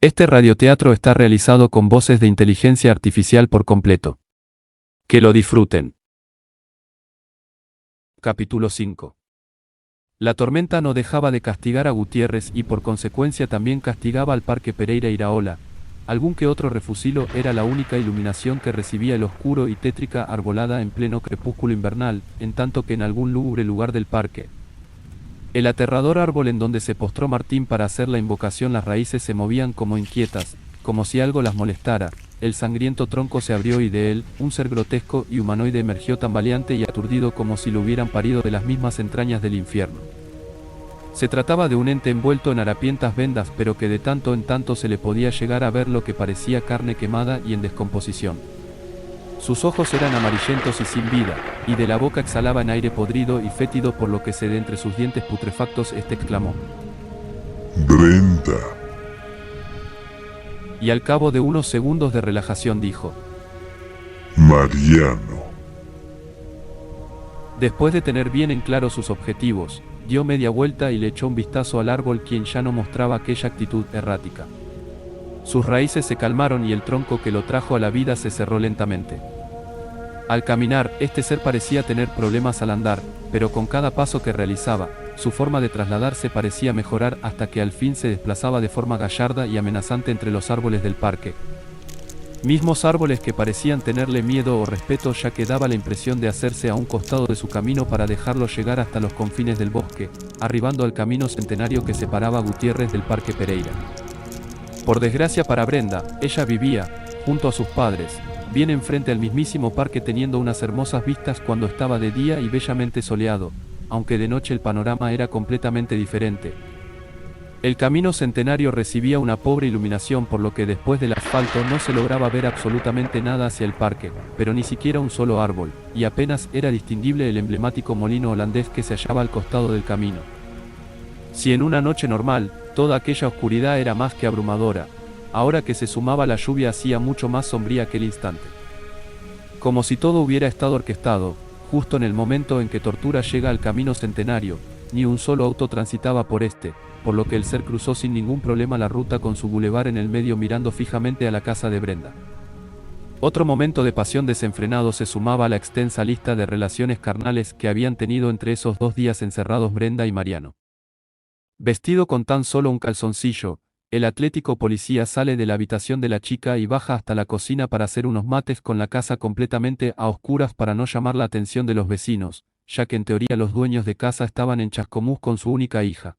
Este radioteatro está realizado con voces de inteligencia artificial por completo. Que lo disfruten. Capítulo 5. La tormenta no dejaba de castigar a Gutiérrez y por consecuencia también castigaba al Parque Pereira Iraola. Algún que otro refusilo era la única iluminación que recibía el oscuro y tétrica arbolada en pleno crepúsculo invernal, en tanto que en algún lúgubre lugar del parque, el aterrador árbol en donde se postró Martín para hacer la invocación, las raíces se movían como inquietas, como si algo las molestara. El sangriento tronco se abrió y de él, un ser grotesco y humanoide emergió tambaleante y aturdido como si lo hubieran parido de las mismas entrañas del infierno. Se trataba de un ente envuelto en harapientas vendas, pero que de tanto en tanto se le podía llegar a ver lo que parecía carne quemada y en descomposición. Sus ojos eran amarillentos y sin vida, y de la boca exhalaban aire podrido y fétido, por lo que de entre sus dientes putrefactos exclamó: Brenda. Y al cabo de unos segundos de relajación dijo: Mariano. Después de tener bien en claro sus objetivos, dio media vuelta y le echó un vistazo al árbol, quien ya no mostraba aquella actitud errática. Sus raíces se calmaron y el tronco que lo trajo a la vida se cerró lentamente. Al caminar, este ser parecía tener problemas al andar, pero con cada paso que realizaba, su forma de trasladarse parecía mejorar hasta que al fin se desplazaba de forma gallarda y amenazante entre los árboles del parque. Mismos árboles que parecían tenerle miedo o respeto, ya que daba la impresión de hacerse a un costado de su camino para dejarlo llegar hasta los confines del bosque, arribando al camino centenario que separaba a Gutiérrez del Parque Pereira. Por desgracia para Brenda, ella vivía, junto a sus padres, bien enfrente al mismísimo parque, teniendo unas hermosas vistas cuando estaba de día y bellamente soleado, aunque de noche el panorama era completamente diferente. El camino centenario recibía una pobre iluminación, por lo que después del asfalto no se lograba ver absolutamente nada hacia el parque, pero ni siquiera un solo árbol, y apenas era distinguible el emblemático molino holandés que se hallaba al costado del camino. Si en una noche normal, toda aquella oscuridad era más que abrumadora, ahora que se sumaba la lluvia hacía mucho más sombría aquel instante. Como si todo hubiera estado orquestado, justo en el momento en que Tortura llega al camino centenario, ni un solo auto transitaba por este, por lo que el ser cruzó sin ningún problema la ruta con su bulevar en el medio, mirando fijamente a la casa de Brenda. Otro momento de pasión desenfrenado se sumaba a la extensa lista de relaciones carnales que habían tenido entre esos 2 días encerrados Brenda y Mariano. Vestido con tan solo un calzoncillo, el atlético policía sale de la habitación de la chica y baja hasta la cocina para hacer unos mates, con la casa completamente a oscuras para no llamar la atención de los vecinos, ya que en teoría los dueños de casa estaban en Chascomús con su única hija.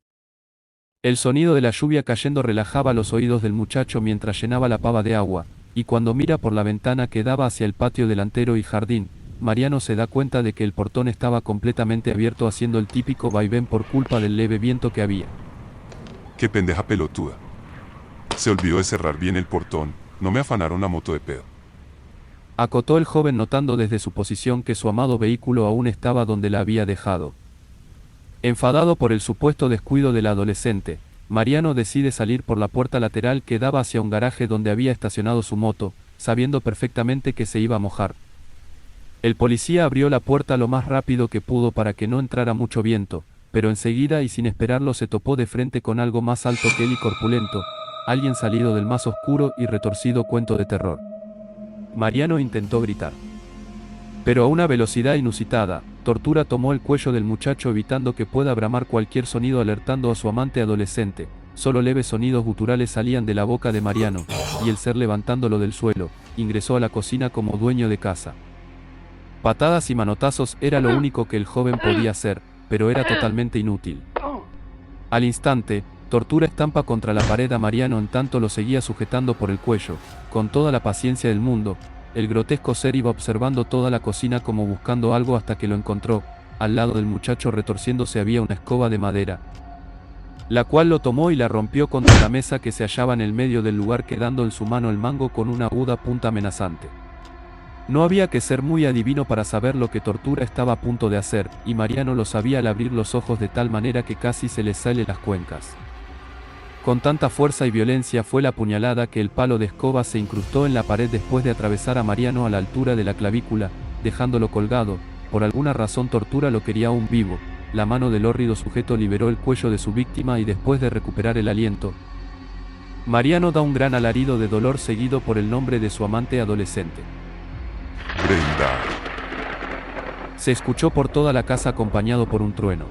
El sonido de la lluvia cayendo relajaba los oídos del muchacho mientras llenaba la pava de agua, y cuando mira por la ventana que daba hacia el patio delantero y jardín, Mariano se da cuenta de que el portón estaba completamente abierto, haciendo el típico vaivén por culpa del leve viento que había. Qué pendeja pelotuda. Se olvidó de cerrar bien el portón, no me afanaron la moto de pedo. Acotó el joven, notando desde su posición que su amado vehículo aún estaba donde la había dejado. Enfadado por el supuesto descuido del adolescente, Mariano decide salir por la puerta lateral que daba hacia un garaje donde había estacionado su moto, sabiendo perfectamente que se iba a mojar. El policía abrió la puerta lo más rápido que pudo para que no entrara mucho viento, pero enseguida y sin esperarlo se topó de frente con algo más alto que él y corpulento, alguien salido del más oscuro y retorcido cuento de terror. Mariano intentó gritar, pero a una velocidad inusitada. Tortura tomó el cuello del muchacho, evitando que pueda bramar cualquier sonido, alertando a su amante adolescente. Solo leves sonidos guturales salían de la boca de Mariano, y el ser, levantándolo del suelo, ingresó a la cocina como dueño de casa. Patadas y manotazos era lo único que el joven podía hacer, pero era totalmente inútil. Al instante, Tortura estampa contra la pared a Mariano, en tanto lo seguía sujetando por el cuello, con toda la paciencia del mundo. El grotesco ser iba observando toda la cocina como buscando algo hasta que lo encontró. Al lado del muchacho, retorciéndose, había una escoba de madera, la cual lo tomó y la rompió contra la mesa que se hallaba en el medio del lugar, quedando en su mano el mango con una aguda punta amenazante. No había que ser muy adivino para saber lo que Tortura estaba a punto de hacer, y Mariano lo sabía al abrir los ojos de tal manera que casi se le salen las cuencas. Con tanta fuerza y violencia fue la puñalada que el palo de escoba se incrustó en la pared después de atravesar a Mariano a la altura de la clavícula, dejándolo colgado. Por alguna razón Tortura lo quería aún vivo. La mano del hórrido sujeto liberó el cuello de su víctima y, después de recuperar el aliento, Mariano da un gran alarido de dolor seguido por el nombre de su amante adolescente. Brenda. Se escuchó por toda la casa acompañado por un trueno.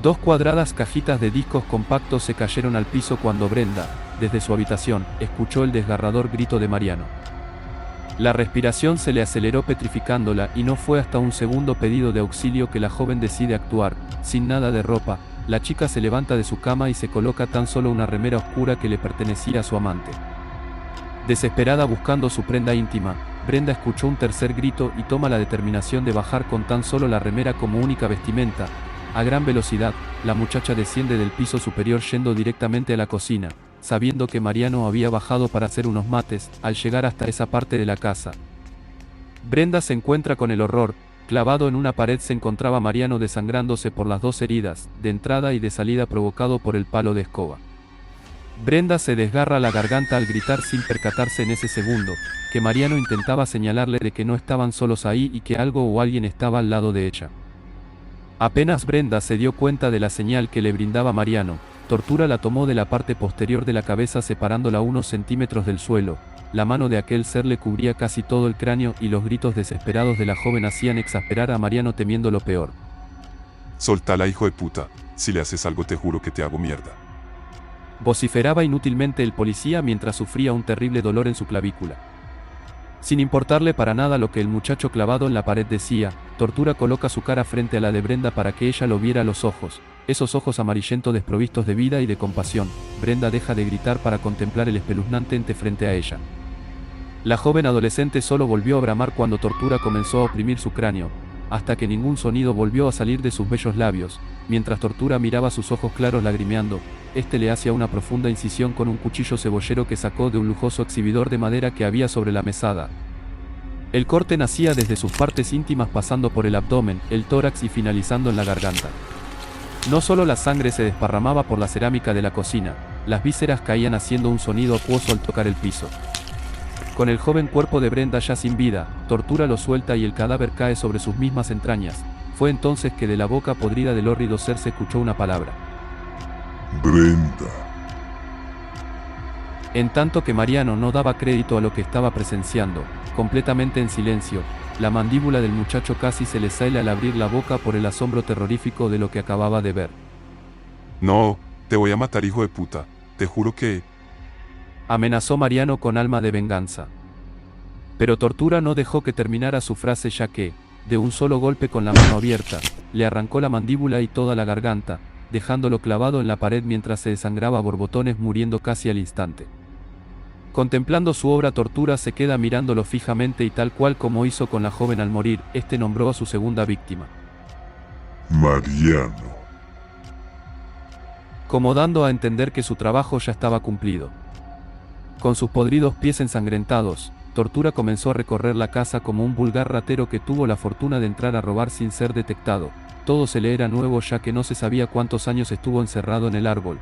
2 cuadradas cajitas de discos compactos se cayeron al piso cuando Brenda, desde su habitación, escuchó el desgarrador grito de Mariano. La respiración se le aceleró petrificándola y no fue hasta un segundo pedido de auxilio que la joven decide actuar. Sin nada de ropa, la chica se levanta de su cama y se coloca tan solo una remera oscura que le pertenecía a su amante. Desesperada buscando su prenda íntima, Brenda escuchó un tercer grito y toma la determinación de bajar con tan solo la remera como única vestimenta. A gran velocidad, la muchacha desciende del piso superior yendo directamente a la cocina, sabiendo que Mariano había bajado para hacer unos mates. Al llegar hasta esa parte de la casa, Brenda se encuentra con el horror. Clavado en una pared se encontraba Mariano desangrándose por las 2 heridas, de entrada y de salida provocado por el palo de escoba. Brenda se desgarra la garganta al gritar sin percatarse en ese segundo, que Mariano intentaba señalarle de que no estaban solos ahí y que algo o alguien estaba al lado de ella. Apenas Brenda se dio cuenta de la señal que le brindaba Mariano, Tortura la tomó de la parte posterior de la cabeza separándola unos centímetros del suelo. La mano de aquel ser le cubría casi todo el cráneo y los gritos desesperados de la joven hacían exasperar a Mariano temiendo lo peor. Soltala, hijo de puta. Si le haces algo te juro que te hago mierda. Vociferaba inútilmente el policía mientras sufría un terrible dolor en su clavícula. Sin importarle para nada lo que el muchacho clavado en la pared decía, Tortura coloca su cara frente a la de Brenda para que ella lo viera a los ojos, esos ojos amarillentos desprovistos de vida y de compasión. Brenda deja de gritar para contemplar el espeluznante ente frente a ella. La joven adolescente solo volvió a bramar cuando Tortura comenzó a oprimir su cráneo, hasta que ningún sonido volvió a salir de sus bellos labios. Mientras Tortura miraba sus ojos claros lagrimeando, este le hacía una profunda incisión con un cuchillo cebollero que sacó de un lujoso exhibidor de madera que había sobre la mesada. El corte nacía desde sus partes íntimas pasando por el abdomen, el tórax y finalizando en la garganta. No solo la sangre se desparramaba por la cerámica de la cocina, las vísceras caían haciendo un sonido acuoso al tocar el piso. Con el joven cuerpo de Brenda ya sin vida, Tortura lo suelta y el cadáver cae sobre sus mismas entrañas. Fue entonces que de la boca podrida del hórrido ser se escuchó una palabra. Brenda. En tanto que Mariano no daba crédito a lo que estaba presenciando, completamente en silencio, la mandíbula del muchacho casi se le sale al abrir la boca por el asombro terrorífico de lo que acababa de ver. No, te voy a matar, hijo de puta. Te juro que... Amenazó Mariano con alma de venganza. Pero Tortura no dejó que terminara su frase ya que, de un solo golpe con la mano abierta, le arrancó la mandíbula y toda la garganta, dejándolo clavado en la pared mientras se desangraba a borbotones muriendo casi al instante. Contemplando su obra Tortura se queda mirándolo fijamente y tal cual como hizo con la joven al morir, este nombró a su segunda víctima. Mariano. Como dando a entender que su trabajo ya estaba cumplido. Con sus podridos pies ensangrentados, Tortura comenzó a recorrer la casa como un vulgar ratero que tuvo la fortuna de entrar a robar sin ser detectado. Todo se le era nuevo ya que no se sabía cuántos años estuvo encerrado en el árbol.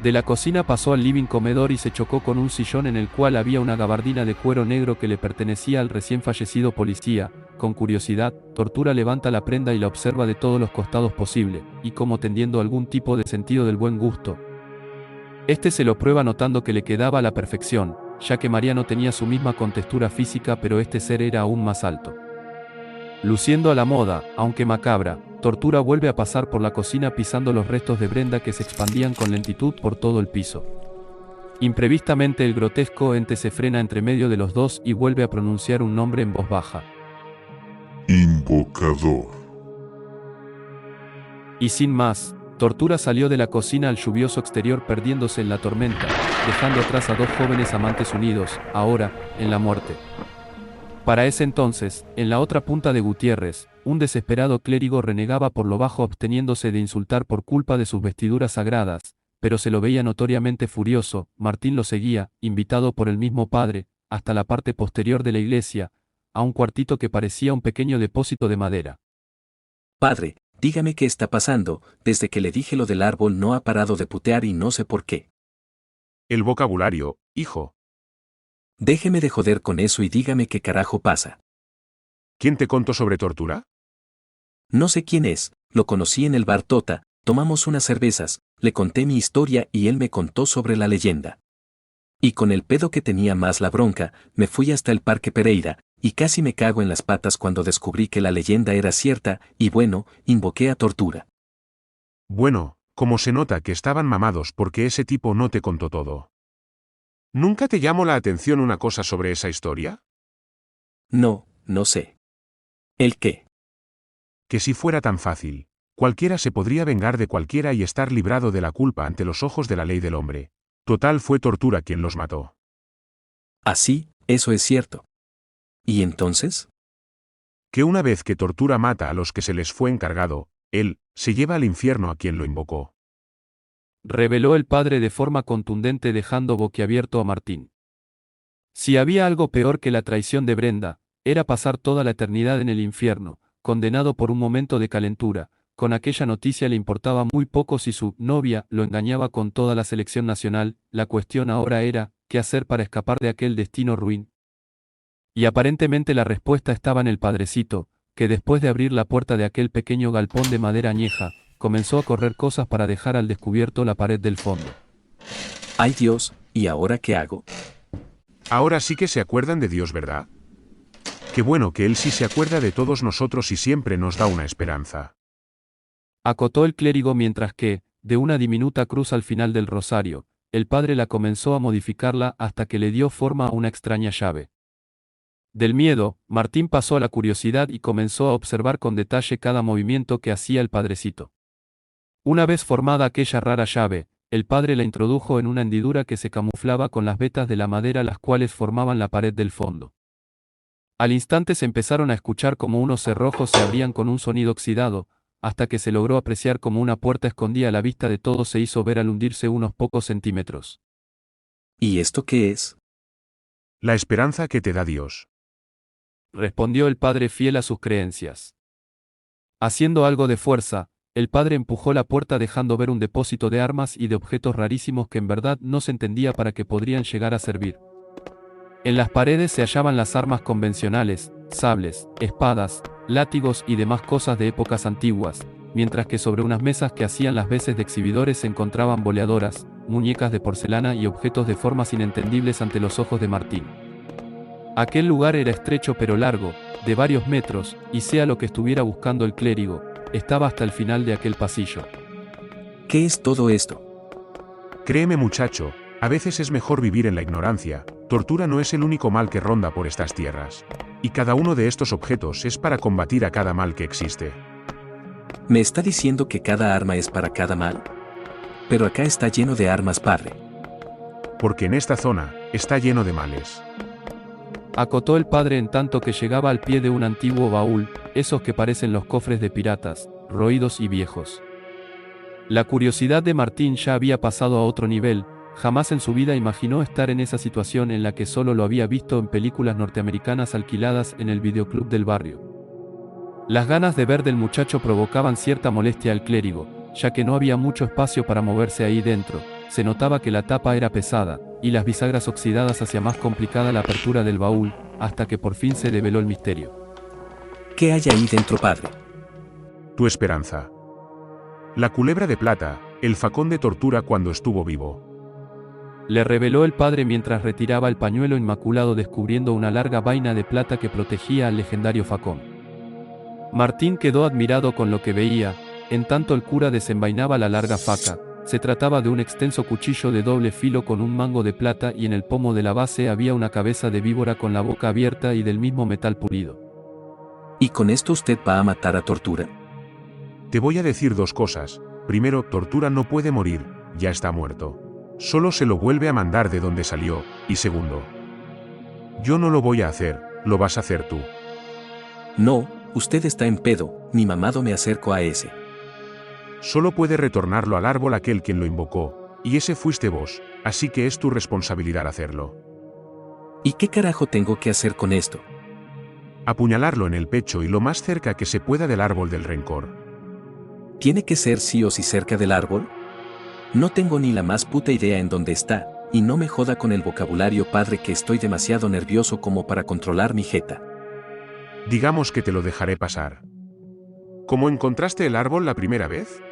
De la cocina pasó al living comedor y se chocó con un sillón en el cual había una gabardina de cuero negro que le pertenecía al recién fallecido policía. Con curiosidad, Tortura levanta la prenda y la observa de todos los costados posible, y como tendiendo algún tipo de sentido del buen gusto. Este se lo prueba notando que le quedaba a la perfección, ya que Mariano tenía su misma contextura física pero este ser era aún más alto. Luciendo a la moda, aunque macabra, Tortura vuelve a pasar por la cocina pisando los restos de Brenda que se expandían con lentitud por todo el piso. Imprevistamente el grotesco ente se frena entre medio de los dos y vuelve a pronunciar un nombre en voz baja. Invocador. Y sin más, Tortura salió de la cocina al lluvioso exterior perdiéndose en la tormenta, dejando atrás a 2 jóvenes amantes unidos, ahora, en la muerte. Para ese entonces, en la otra punta de Gutiérrez, un desesperado clérigo renegaba por lo bajo absteniéndose de insultar por culpa de sus vestiduras sagradas, pero se lo veía notoriamente furioso. Martín lo seguía, invitado por el mismo padre, hasta la parte posterior de la iglesia, a un cuartito que parecía un pequeño depósito de madera. Padre, dígame qué está pasando, desde que le dije lo del árbol no ha parado de putear y no sé por qué. El vocabulario, hijo. Déjeme de joder con eso y dígame qué carajo pasa. ¿Quién te contó sobre Tortura? No sé quién es, lo conocí en el bar Tota, tomamos unas cervezas, Le conté mi historia y él me contó sobre la leyenda. Y con el pedo que tenía más la bronca, me fui hasta el Parque Pereira, y casi me cago en las patas cuando descubrí que la leyenda era cierta, y bueno, invoqué a Tortura. Bueno, como se nota que estaban mamados porque ese tipo no te contó todo. ¿Nunca te llamó la atención una cosa sobre esa historia? No, no sé. ¿El qué? Que si fuera tan fácil, cualquiera se podría vengar de cualquiera y estar librado de la culpa ante los ojos de la ley del hombre. Total fue Tortura quien los mató. Así, eso es cierto. ¿Y entonces? Que una vez que Tortura mata a los que se les fue encargado, él se lleva al infierno a quien lo invocó. Reveló el padre de forma contundente dejando boquiabierto a Martín. Si había algo peor que la traición de Brenda, era pasar toda la eternidad en el infierno, condenado por un momento de calentura. Con aquella noticia le importaba muy poco si su novia lo engañaba con toda la selección nacional. La cuestión ahora era, ¿qué hacer para escapar de aquel destino ruin? Y aparentemente la respuesta estaba en el padrecito, que después de abrir la puerta de aquel pequeño galpón de madera añeja, comenzó a correr cosas para dejar al descubierto la pared del fondo. ¡Ay Dios! ¿Y ahora qué hago? Ahora sí que se acuerdan de Dios, ¿verdad? Qué bueno que Él sí se acuerda de todos nosotros y siempre nos da una esperanza. Acotó el clérigo mientras que, de una diminuta cruz al final del rosario, el padre la comenzó a modificarla hasta que le dio forma a una extraña llave. Del miedo, Martín pasó a la curiosidad y comenzó a observar con detalle cada movimiento que hacía el padrecito. Una vez formada aquella rara llave, el padre la introdujo en una hendidura que se camuflaba con las vetas de la madera las cuales formaban la pared del fondo. Al instante se empezaron a escuchar como unos cerrojos se abrían con un sonido oxidado, hasta que se logró apreciar como una puerta escondida a la vista de todos se hizo ver al hundirse unos pocos centímetros. ¿Y esto qué es? La esperanza que te da Dios. Respondió el padre fiel a sus creencias. Haciendo algo de fuerza, el padre empujó la puerta dejando ver un depósito de armas y de objetos rarísimos que en verdad no se entendía para qué podrían llegar a servir. En las paredes se hallaban las armas convencionales, sables, espadas, látigos y demás cosas de épocas antiguas, mientras que sobre unas mesas que hacían las veces de exhibidores se encontraban boleadoras, muñecas de porcelana y objetos de formas inentendibles ante los ojos de Martín. Aquel lugar era estrecho pero largo, de varios metros, y sea lo que estuviera buscando el clérigo, estaba hasta el final de aquel pasillo. ¿Qué es todo esto? Créeme muchacho, a veces es mejor vivir en la ignorancia. Tortura no es el único mal que ronda por estas tierras. Y cada uno de estos objetos es para combatir a cada mal que existe. ¿Me está diciendo que cada arma es para cada mal? Pero acá está lleno de armas, padre. Porque en esta zona, está lleno de males. Acotó el padre en tanto que llegaba al pie de un antiguo baúl, esos que parecen los cofres de piratas, roídos y viejos. La curiosidad de Martín ya había pasado a otro nivel, jamás en su vida imaginó estar en esa situación en la que solo lo había visto en películas norteamericanas alquiladas en el videoclub del barrio. Las ganas de ver del muchacho provocaban cierta molestia al clérigo, ya que no había mucho espacio para moverse ahí dentro, se notaba que la tapa era pesada, y las bisagras oxidadas hacía más complicada la apertura del baúl, hasta que por fin se develó el misterio. ¿Qué hay ahí dentro, padre? Tu esperanza. La culebra de plata, el facón de Tortura cuando estuvo vivo. Le reveló el padre mientras retiraba el pañuelo inmaculado descubriendo una larga vaina de plata que protegía al legendario facón. Martín quedó admirado con lo que veía, en tanto el cura desenvainaba la larga faca. Se trataba de un extenso cuchillo de doble filo con un mango de plata y en el pomo de la base había una cabeza de víbora con la boca abierta y del mismo metal pulido. ¿Y con esto usted va a matar a Tortura? Te voy a decir dos cosas. Primero, Tortura no puede morir, ya está muerto. Solo se lo vuelve a mandar de donde salió. Y segundo, yo no lo voy a hacer, lo vas a hacer tú. No, usted está en pedo, ni mamado me acerco a ese. Solo puede retornarlo al árbol aquel quien lo invocó, y ese fuiste vos, así que es tu responsabilidad hacerlo. ¿Y qué carajo tengo que hacer con esto? Apuñalarlo en el pecho y lo más cerca que se pueda del árbol del rencor. ¿Tiene que ser sí o sí cerca del árbol? No tengo ni la más puta idea en dónde está, y no me joda con el vocabulario, padre, que estoy demasiado nervioso como para controlar mi jeta. Digamos que te lo dejaré pasar. ¿Cómo encontraste el árbol la primera vez?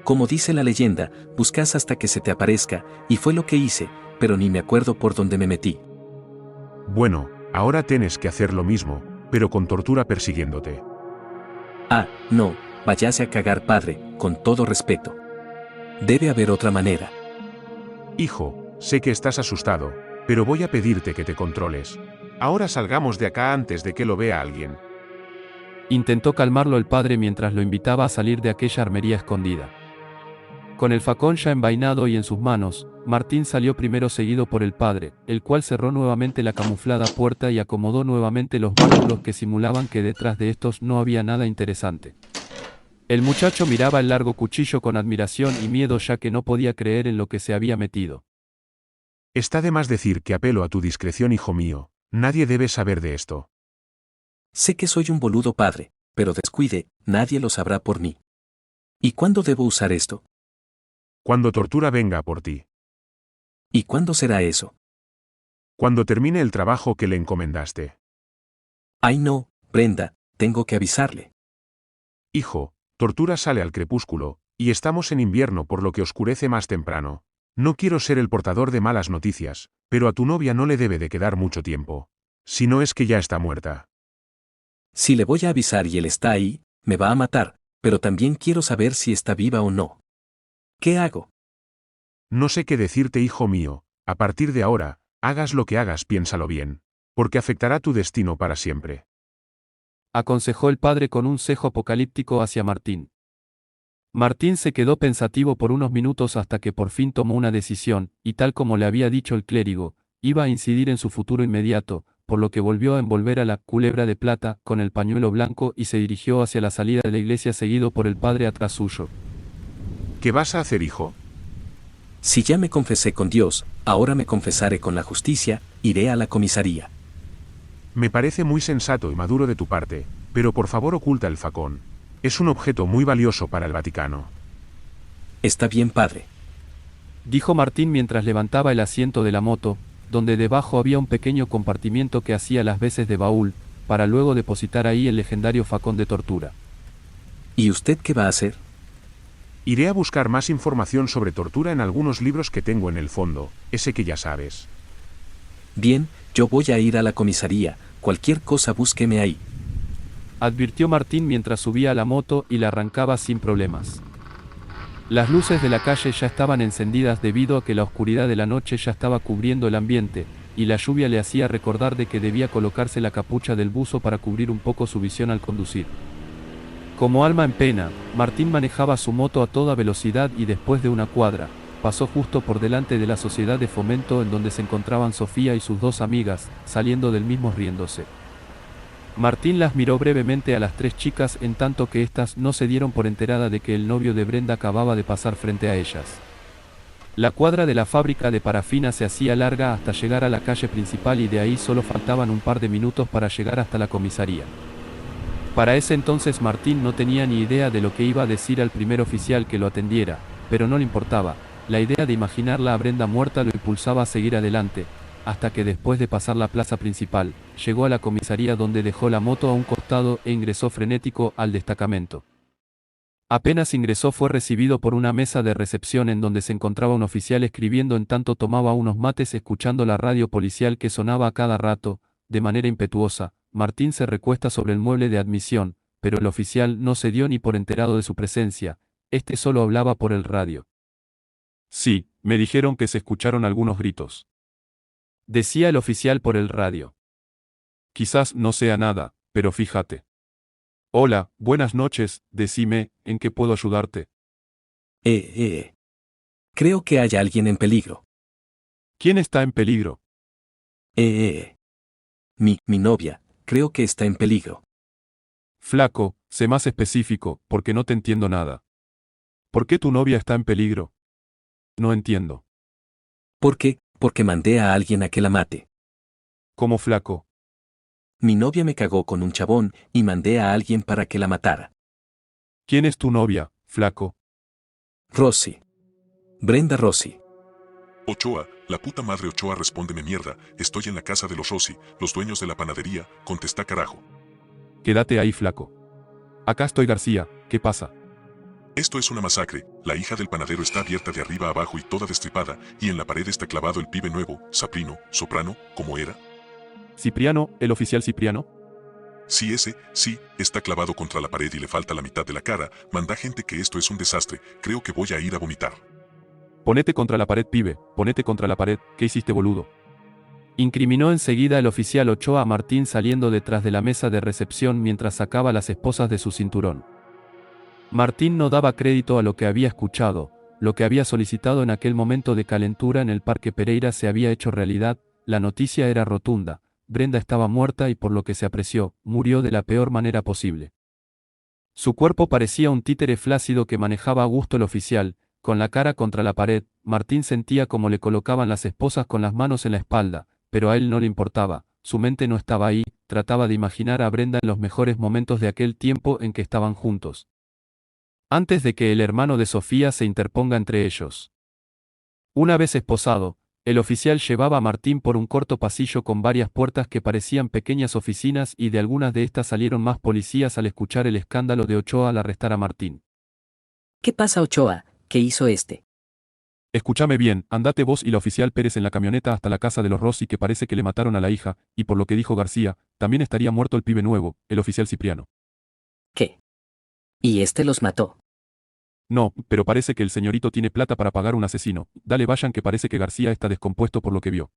Como dice la leyenda, buscas hasta que se te aparezca, y fue lo que hice, pero ni me acuerdo por dónde me metí. Bueno, ahora tienes que hacer lo mismo, pero con tortura persiguiéndote. Ah, no, váyase a cagar, padre, con todo respeto. Debe haber otra manera. Hijo, sé que estás asustado, pero voy a pedirte que te controles. Ahora salgamos de acá antes de que lo vea alguien. Intentó calmarlo el padre mientras lo invitaba a salir de aquella armería escondida. Con el facón ya envainado y en sus manos, Martín salió primero seguido por el padre, el cual cerró nuevamente la camuflada puerta y acomodó nuevamente los bártulos que simulaban que detrás de estos no había nada interesante. El muchacho miraba el largo cuchillo con admiración y miedo, ya que no podía creer en lo que se había metido. Está de más decir que apelo a tu discreción, hijo mío. Nadie debe saber de esto. Sé que soy un boludo, padre, pero descuide, nadie lo sabrá por mí. ¿Y cuándo debo usar esto? Cuando Tortura venga por ti. ¿Y cuándo será eso? Cuando termine el trabajo que le encomendaste. Ay no, Brenda, tengo que avisarle. Hijo, Tortura sale al crepúsculo, y estamos en invierno, por lo que oscurece más temprano. No quiero ser el portador de malas noticias, pero a tu novia no le debe de quedar mucho tiempo. Si no es que ya está muerta. Si le voy a avisar y él está ahí, me va a matar, pero también quiero saber si está viva o no. ¿Qué hago? No sé qué decirte, hijo mío. A partir de ahora, hagas lo que hagas, piénsalo bien, porque afectará tu destino para siempre. Aconsejó el padre con un cejo apocalíptico hacia Martín. Martín se quedó pensativo por unos minutos hasta que por fin tomó una decisión, y tal como le había dicho el clérigo, iba a incidir en su futuro inmediato, por lo que volvió a envolver a la culebra de plata con el pañuelo blanco y se dirigió hacia la salida de la iglesia seguido por el padre atrás suyo. ¿Qué vas a hacer, hijo? Si ya me confesé con Dios, ahora me confesaré con la justicia, iré a la comisaría. Me parece muy sensato y maduro de tu parte, pero por favor oculta el facón. Es un objeto muy valioso para el Vaticano. Está bien, padre. Dijo Martín mientras levantaba el asiento de la moto, donde debajo había un pequeño compartimiento que hacía las veces de baúl, para luego depositar ahí el legendario facón de Tortura. ¿Y usted qué va a hacer? Iré a buscar más información sobre Tortura en algunos libros que tengo en el fondo, ese que ya sabes. Bien, yo voy a ir a la comisaría, cualquier cosa búsqueme ahí. Advirtió Martín mientras subía a la moto y la arrancaba sin problemas. Las luces de la calle ya estaban encendidas debido a que la oscuridad de la noche ya estaba cubriendo el ambiente, y la lluvia le hacía recordar de que debía colocarse la capucha del buzo para cubrir un poco su visión al conducir. Como alma en pena, Martín manejaba su moto a toda velocidad y después de una cuadra, pasó justo por delante de la sociedad de fomento en donde se encontraban Sofía y sus dos amigas, saliendo del mismo riéndose. Martín las miró brevemente a las tres chicas en tanto que éstas no se dieron por enterada de que el novio de Brenda acababa de pasar frente a ellas. La cuadra de la fábrica de parafina se hacía larga hasta llegar a la calle principal y de ahí solo faltaban un par de minutos para llegar hasta la comisaría. Para ese entonces Martín no tenía ni idea de lo que iba a decir al primer oficial que lo atendiera, pero no le importaba, la idea de imaginarla a Brenda muerta lo impulsaba a seguir adelante, hasta que después de pasar la plaza principal, llegó a la comisaría donde dejó la moto a un costado e ingresó frenético al destacamento. Apenas ingresó fue recibido por una mesa de recepción en donde se encontraba un oficial escribiendo en tanto tomaba unos mates escuchando la radio policial que sonaba a cada rato, de manera impetuosa. Martín se recuesta sobre el mueble de admisión, pero el oficial no se dio ni por enterado de su presencia, este solo hablaba por el radio. Sí, me dijeron que se escucharon algunos gritos. Decía el oficial por el radio. Quizás no sea nada, pero fíjate. Hola, buenas noches, decime, ¿en qué puedo ayudarte? Creo que hay alguien en peligro. ¿Quién está en peligro? Mi novia, creo que está en peligro. Flaco, sé más específico, porque no te entiendo nada. ¿Por qué tu novia está en peligro? No entiendo. ¿Por qué? Porque mandé a alguien a que la mate. ¿Cómo flaco? Mi novia me cagó con un chabón y mandé a alguien para que la matara. ¿Quién es tu novia, flaco? Rosy. Brenda Rossi. Ochoa, la puta madre Ochoa, respóndeme mierda, estoy en la casa de los Rossi, los dueños de la panadería, contesta carajo. Quédate ahí, flaco. Acá estoy, García, ¿qué pasa? Esto es una masacre, La hija del panadero está abierta de arriba a abajo y toda destripada, y en la pared está clavado el pibe nuevo, Saprino, Soprano, ¿cómo era? Cipriano, el oficial Cipriano. Sí, ese, sí, está clavado contra la pared y le falta la mitad de la cara. Manda gente que esto es un desastre, creo que voy a ir a vomitar. Ponete contra la pared, pibe, ponete contra la pared, ¿qué hiciste, boludo? Incriminó enseguida el oficial Ochoa a Martín saliendo detrás de la mesa de recepción mientras sacaba las esposas de su cinturón. Martín no daba crédito a lo que había escuchado, lo que había solicitado en aquel momento de calentura en el Parque Pereira se había hecho realidad, la noticia era rotunda, Brenda estaba muerta y por lo que se apreció, murió de la peor manera posible. Su cuerpo parecía un títere flácido que manejaba a gusto el oficial, con la cara contra la pared, Martín sentía como le colocaban las esposas con las manos en la espalda, pero a él no le importaba, su mente no estaba ahí, trataba de imaginar a Brenda en los mejores momentos de aquel tiempo en que estaban juntos. Antes de que el hermano de Sofía se interponga entre ellos. Una vez esposado, el oficial llevaba a Martín por un corto pasillo con varias puertas que parecían pequeñas oficinas y de algunas de estas salieron más policías al escuchar el escándalo de Ochoa al arrestar a Martín. ¿Qué pasa, Ochoa? ¿Qué hizo este? Escúchame bien, andate vos y la oficial Pérez en la camioneta hasta la casa de los Rossi que parece que le mataron a la hija, y por lo que dijo García, también estaría muerto el pibe nuevo, el oficial Cipriano. ¿Qué? ¿Y este los mató? No, pero parece que el señorito tiene plata para pagar un asesino, dale vayan que parece que García está descompuesto por lo que vio.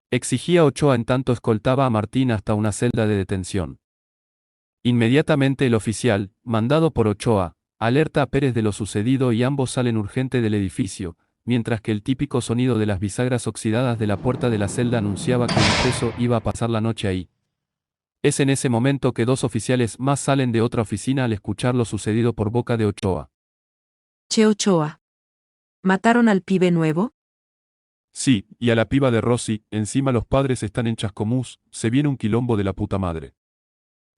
Exigía Ochoa en tanto escoltaba a Martín hasta una celda de detención. Inmediatamente el oficial, mandado por Ochoa, alerta a Pérez de lo sucedido y ambos salen urgente del edificio, mientras que el típico sonido de las bisagras oxidadas de la puerta de la celda anunciaba que un preso iba a pasar la noche ahí. Es en ese momento que dos oficiales más salen de otra oficina al escuchar lo sucedido por boca de Ochoa. Che Ochoa. ¿Mataron al pibe nuevo? Sí, y a la piba de Rossi, encima los padres están en Chascomús, se viene un quilombo de la puta madre.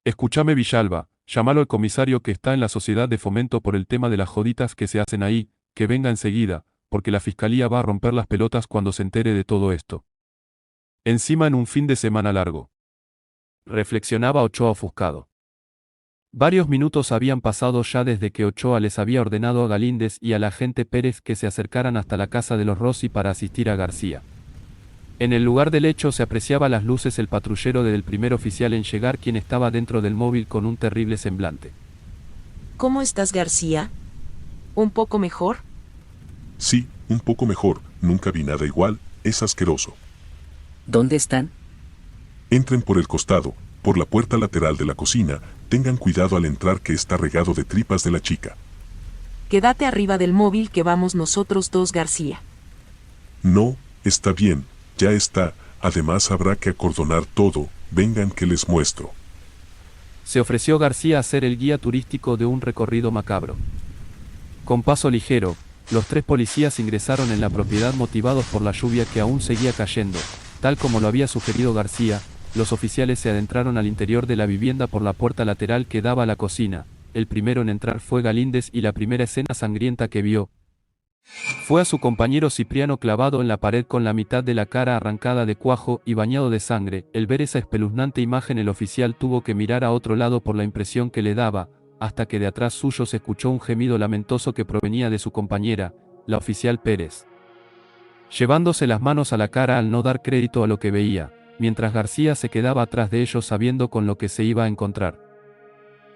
Escúchame Villalba, llámalo al comisario que está en la sociedad de fomento por el tema de las joditas que se hacen ahí, que venga enseguida, porque la fiscalía va a romper las pelotas cuando se entere de todo esto. Encima en un fin de semana largo. Reflexionaba Ochoa ofuscado. Varios minutos habían pasado ya desde que Ochoa les había ordenado a Galíndez y al agente Pérez que se acercaran hasta la casa de los Rossi para asistir a García. En el lugar del hecho se apreciaba a las luces el patrullero del primer oficial en llegar quien estaba dentro del móvil con un terrible semblante. ¿Cómo estás, García? ¿Un poco mejor? Sí, un poco mejor, nunca vi nada igual, es asqueroso. ¿Dónde están? Entren por el costado, por la puerta lateral de la cocina, tengan cuidado al entrar que está regado de tripas de la chica. Quédate arriba del móvil que vamos nosotros dos, García. No, está bien, ya está, además habrá que acordonar todo, vengan que les muestro. Se ofreció García a ser el guía turístico de un recorrido macabro. Con paso ligero, los tres policías ingresaron en la propiedad motivados por la lluvia que aún seguía cayendo, tal como lo había sugerido García. Los oficiales se adentraron al interior de la vivienda por la puerta lateral que daba a la cocina. El primero en entrar fue Galíndez y la primera escena sangrienta que vio fue a su compañero Cipriano clavado en la pared con la mitad de la cara arrancada de cuajo y bañado de sangre. Al ver esa espeluznante imagen el oficial tuvo que mirar a otro lado por la impresión que le daba, hasta que de atrás suyo se escuchó un gemido lamentoso que provenía de su compañera, la oficial Pérez. Llevándose las manos a la cara al no dar crédito a lo que veía, mientras García se quedaba atrás de ellos sabiendo con lo que se iba a encontrar.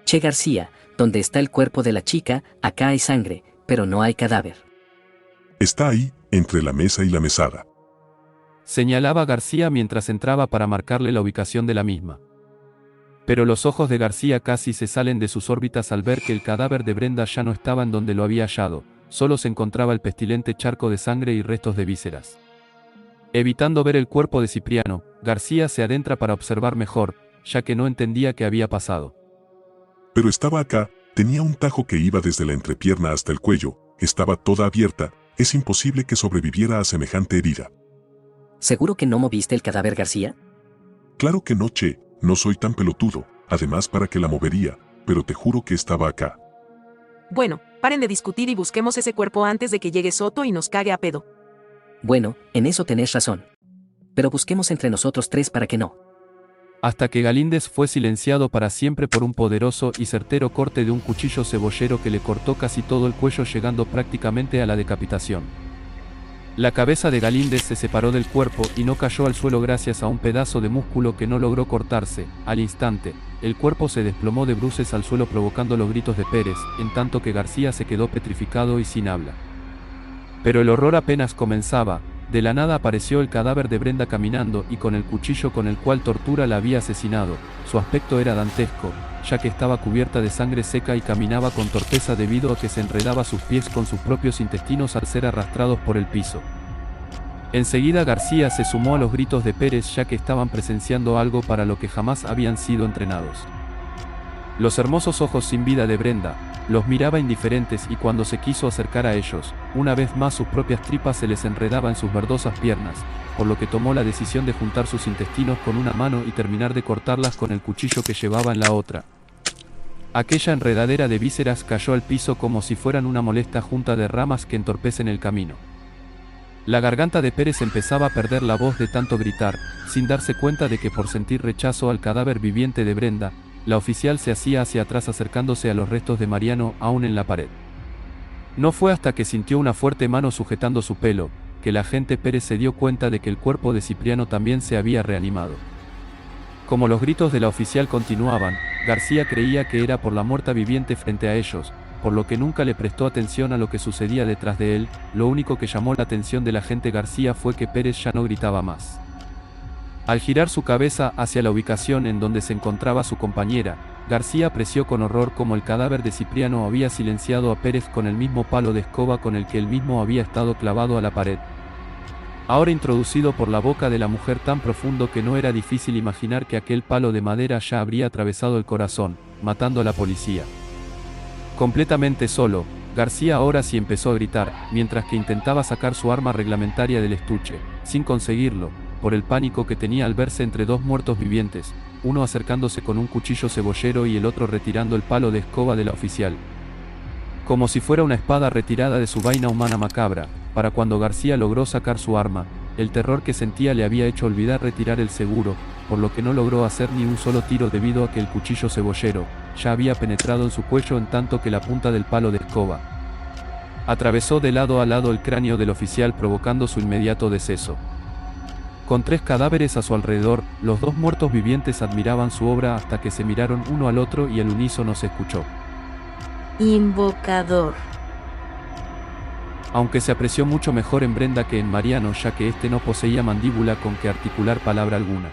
Che García, donde está el cuerpo de la chica, acá hay sangre, pero no hay cadáver. Está ahí, entre la mesa y la mesada. Señalaba García mientras entraba para marcarle la ubicación de la misma. Pero los ojos de García casi se salen de sus órbitas al ver que el cadáver de Brenda ya no estaba en donde lo había hallado, solo se encontraba el pestilente charco de sangre y restos de vísceras. Evitando ver el cuerpo de Cipriano, García se adentra para observar mejor, ya que no entendía qué había pasado. Pero estaba acá, tenía un tajo que iba desde la entrepierna hasta el cuello, estaba toda abierta, es imposible que sobreviviera a semejante herida. ¿Seguro que no moviste el cadáver, García? Claro que no, che, no soy tan pelotudo, además para que la movería, pero te juro que estaba acá. Bueno, paren de discutir y busquemos ese cuerpo antes de que llegue Soto y nos cague a pedo. Bueno, en eso tenés razón. Pero busquemos entre nosotros tres para que no. hasta que Galíndez fue silenciado para siempre por un poderoso y certero corte de un cuchillo cebollero que le cortó casi todo el cuello, llegando prácticamente a la decapitación. La cabeza de Galíndez se separó del cuerpo y no cayó al suelo gracias a un pedazo de músculo que no logró cortarse. Al instante, el cuerpo se desplomó de bruces al suelo provocando los gritos de Pérez, en tanto que García se quedó petrificado y sin habla. Pero el horror apenas comenzaba. De la nada apareció el cadáver de Brenda caminando y con el cuchillo con el cual Tortura la había asesinado. Su aspecto era dantesco, ya que estaba cubierta de sangre seca y caminaba con torpeza debido a que se enredaba sus pies con sus propios intestinos al ser arrastrados por el piso. Enseguida García se sumó a los gritos de Pérez, ya que estaban presenciando algo para lo que jamás habían sido entrenados. Los hermosos ojos sin vida de Brenda los miraba indiferentes, y cuando se quiso acercar a ellos, una vez más sus propias tripas se les enredaba en sus verdosas piernas, por lo que tomó la decisión de juntar sus intestinos con una mano y terminar de cortarlas con el cuchillo que llevaba en la otra. Aquella enredadera de vísceras cayó al piso como si fueran una molesta junta de ramas que entorpecen el camino. La garganta de Pérez empezaba a perder la voz de tanto gritar, sin darse cuenta de que por sentir rechazo al cadáver viviente de Brenda, la oficial se hacía hacia atrás acercándose a los restos de Mariano aún en la pared. No fue hasta que sintió una fuerte mano sujetando su pelo, que el agente Pérez se dio cuenta de que el cuerpo de Cipriano también se había reanimado. Como los gritos de la oficial continuaban, García creía que era por la muerta viviente frente a ellos, por lo que nunca le prestó atención a lo que sucedía detrás de él. Lo único que llamó la atención del agente García fue que Pérez ya no gritaba más. Al girar su cabeza hacia la ubicación en donde se encontraba su compañera, García apreció con horror cómo el cadáver de Cipriano había silenciado a Pérez con el mismo palo de escoba con el que él mismo había estado clavado a la pared. Ahora introducido por la boca de la mujer tan profundo que no era difícil imaginar que aquel palo de madera ya habría atravesado el corazón, matando a la policía. Completamente solo, García ahora sí empezó a gritar, mientras que intentaba sacar su arma reglamentaria del estuche, sin conseguirlo, por el pánico que tenía al verse entre dos muertos vivientes, uno acercándose con un cuchillo cebollero y el otro retirando el palo de escoba de la oficial. Como si fuera una espada retirada de su vaina humana macabra, para cuando García logró sacar su arma, el terror que sentía le había hecho olvidar retirar el seguro, por lo que no logró hacer ni un solo tiro debido a que el cuchillo cebollero ya había penetrado en su cuello, en tanto que la punta del palo de escoba atravesó de lado a lado el cráneo del oficial, provocando su inmediato deceso. Con 3 cadáveres a su alrededor, los 2 muertos vivientes admiraban su obra hasta que se miraron uno al otro y el unísono se escuchó: Invocador. Aunque se apreció mucho mejor en Brenda que en Mariano, ya que este no poseía mandíbula con que articular palabra alguna.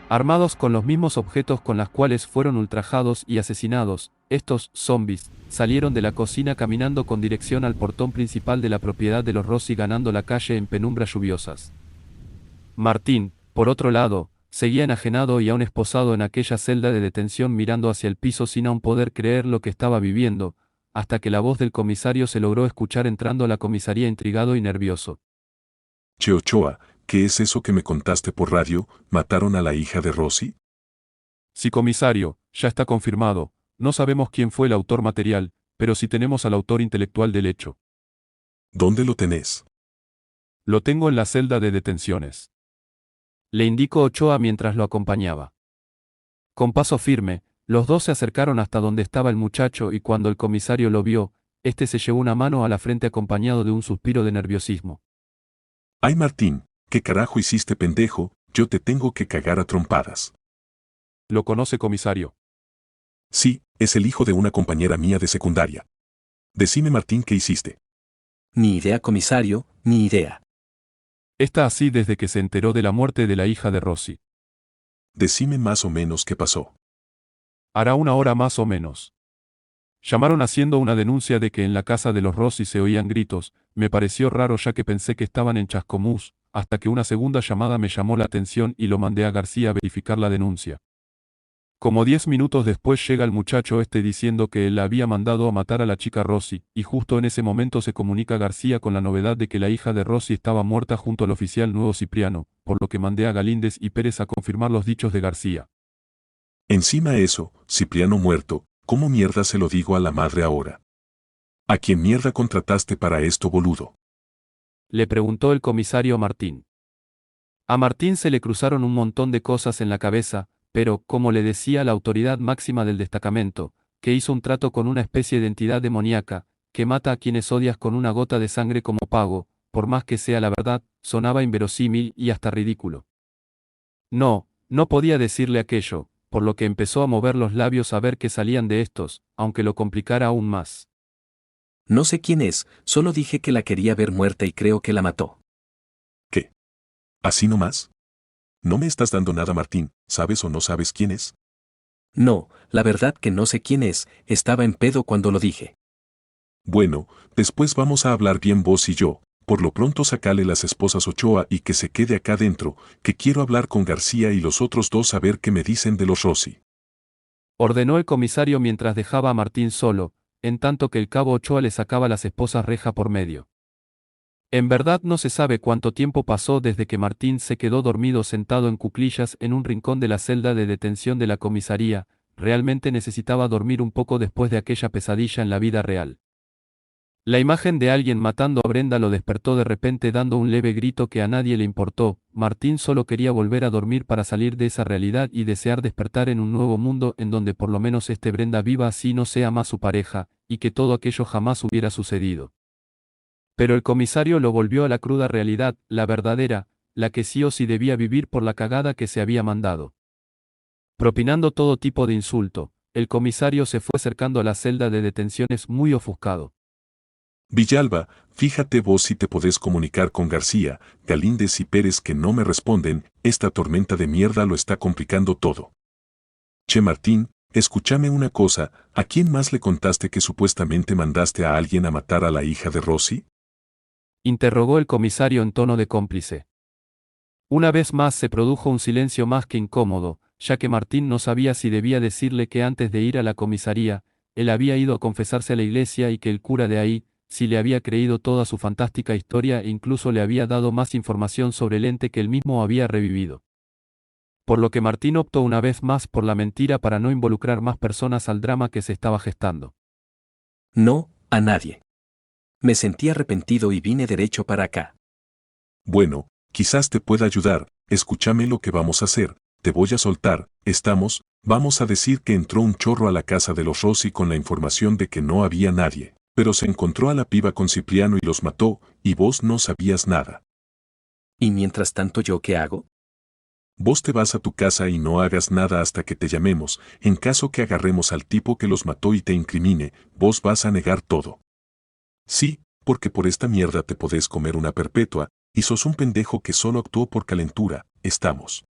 Armados con los mismos objetos con los cuales fueron ultrajados y asesinados, estos zombies salieron de la cocina caminando con dirección al portón principal de la propiedad de los Rossi, ganando la calle en penumbras lluviosas. Martín, por otro lado, seguía enajenado y aún esposado en aquella celda de detención, mirando hacia el piso sin aún poder creer lo que estaba viviendo, hasta que la voz del comisario se logró escuchar entrando a la comisaría, intrigado y nervioso. Che Ochoa, ¿qué es eso que me contaste por radio? ¿Mataron a la hija de Rossi? Sí, comisario, ya está confirmado. No sabemos quién fue el autor material, pero sí tenemos al autor intelectual del hecho. ¿Dónde lo tenés? Lo tengo en la celda de detenciones. Le indicó Ochoa mientras lo acompañaba. Con paso firme, los dos se acercaron hasta donde estaba el muchacho, y cuando el comisario lo vio, este se llevó una mano a la frente acompañado de un suspiro de nerviosismo. Ay, Martín, ¿qué carajo hiciste, pendejo? Yo te tengo que cagar a trompadas. ¿Lo conoce, comisario? Sí, es el hijo de una compañera mía de secundaria. Decime, Martín, ¿qué hiciste? Ni idea, comisario, ni idea. Está así desde que se enteró de la muerte de la hija de Rossi. Decime más o menos qué pasó. Hará una hora más o menos. Llamaron haciendo una denuncia de que en la casa de los Rossi se oían gritos. Me pareció raro ya que pensé que estaban en Chascomús, hasta que una segunda llamada me llamó la atención y lo mandé a García a verificar la denuncia. Como 10 minutos después llega el muchacho este diciendo que él la había mandado a matar a la chica Rossi, y justo en ese momento se comunica García con la novedad de que la hija de Rossi estaba muerta junto al oficial nuevo Cipriano, por lo que mandé a Galíndez y Pérez a confirmar los dichos de García. Encima eso, Cipriano muerto, ¿cómo mierda se lo digo a la madre ahora? ¿A quién mierda contrataste para esto, boludo? Le preguntó el comisario Martín. A Martín se le cruzaron un montón de cosas en la cabeza, pero, como le decía la autoridad máxima del destacamento, que hizo un trato con una especie de entidad demoníaca, que mata a quienes odias con una gota de sangre como pago, por más que sea la verdad, sonaba inverosímil y hasta ridículo. No podía decirle aquello, por lo que empezó a mover los labios a ver qué salían de estos, aunque lo complicara aún más. No sé quién es, solo dije que la quería ver muerta y creo que la mató. ¿Qué? ¿Así nomás? No me estás dando nada, Martín, ¿sabes o no sabes quién es? No, la verdad que no sé quién es, estaba en pedo cuando lo dije. Bueno, después vamos a hablar bien vos y yo. Por lo pronto sacale las esposas Ochoa y que se quede acá dentro, que quiero hablar con García y los otros dos a ver qué me dicen de los Rossi. Ordenó el comisario mientras dejaba a Martín solo, en tanto que el cabo Ochoa le sacaba las esposas reja por medio. En verdad no se sabe cuánto tiempo pasó desde que Martín se quedó dormido sentado en cuclillas en un rincón de la celda de detención de la comisaría, realmente necesitaba dormir un poco después de aquella pesadilla en la vida real. La imagen de alguien matando a Brenda lo despertó de repente dando un leve grito que a nadie le importó. Martín solo quería volver a dormir para salir de esa realidad y desear despertar en un nuevo mundo en donde por lo menos Brenda viva así no sea más su pareja, y que todo aquello jamás hubiera sucedido. Pero el comisario lo volvió a la cruda realidad, la verdadera, la que sí o sí debía vivir por la cagada que se había mandado. Propinando todo tipo de insulto, el comisario se fue acercando a la celda de detenciones muy ofuscado. Villalba, fíjate vos si te podés comunicar con García, Galíndez y Pérez que no me responden, esta tormenta de mierda lo está complicando todo. Che Martín, escúchame una cosa, ¿a quién más le contaste que supuestamente mandaste a alguien a matar a la hija de Rossi? Interrogó el comisario en tono de cómplice. Una vez más se produjo un silencio más que incómodo, ya que Martín no sabía si debía decirle que antes de ir a la comisaría, él había ido a confesarse a la iglesia y que el cura de ahí, si le había creído toda su fantástica historia e incluso le había dado más información sobre el ente que él mismo había revivido. Por lo que Martín optó una vez más por la mentira para no involucrar más personas al drama que se estaba gestando. No, a nadie. Me sentí arrepentido y vine derecho para acá. Bueno, quizás te pueda ayudar, escúchame lo que vamos a hacer, te voy a soltar, vamos a decir que entró un chorro a la casa de los Rossi con la información de que no había nadie. Pero se encontró a la piba con Cipriano y los mató, y vos no sabías nada. ¿Y mientras tanto yo qué hago? Vos te vas a tu casa y no hagas nada hasta que te llamemos, en caso que agarremos al tipo que los mató y te incrimine, vos vas a negar todo. Sí, porque por esta mierda te podés comer una perpetua, y sos un pendejo que solo actuó por calentura, ¿estamos?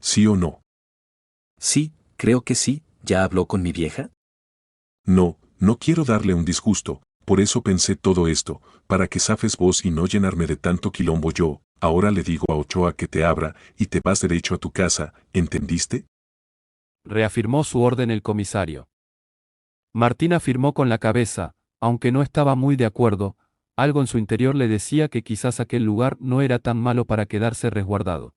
¿Sí o no? Sí, creo que sí, ¿ya habló con mi vieja? No quiero darle un disgusto, por eso pensé todo esto, para que zafes vos y no llenarme de tanto quilombo yo, ahora le digo a Ochoa que te abra y te vas derecho a tu casa, ¿entendiste? Reafirmó su orden el comisario. Martín afirmó con la cabeza, aunque no estaba muy de acuerdo, algo en su interior le decía que quizás aquel lugar no era tan malo para quedarse resguardado.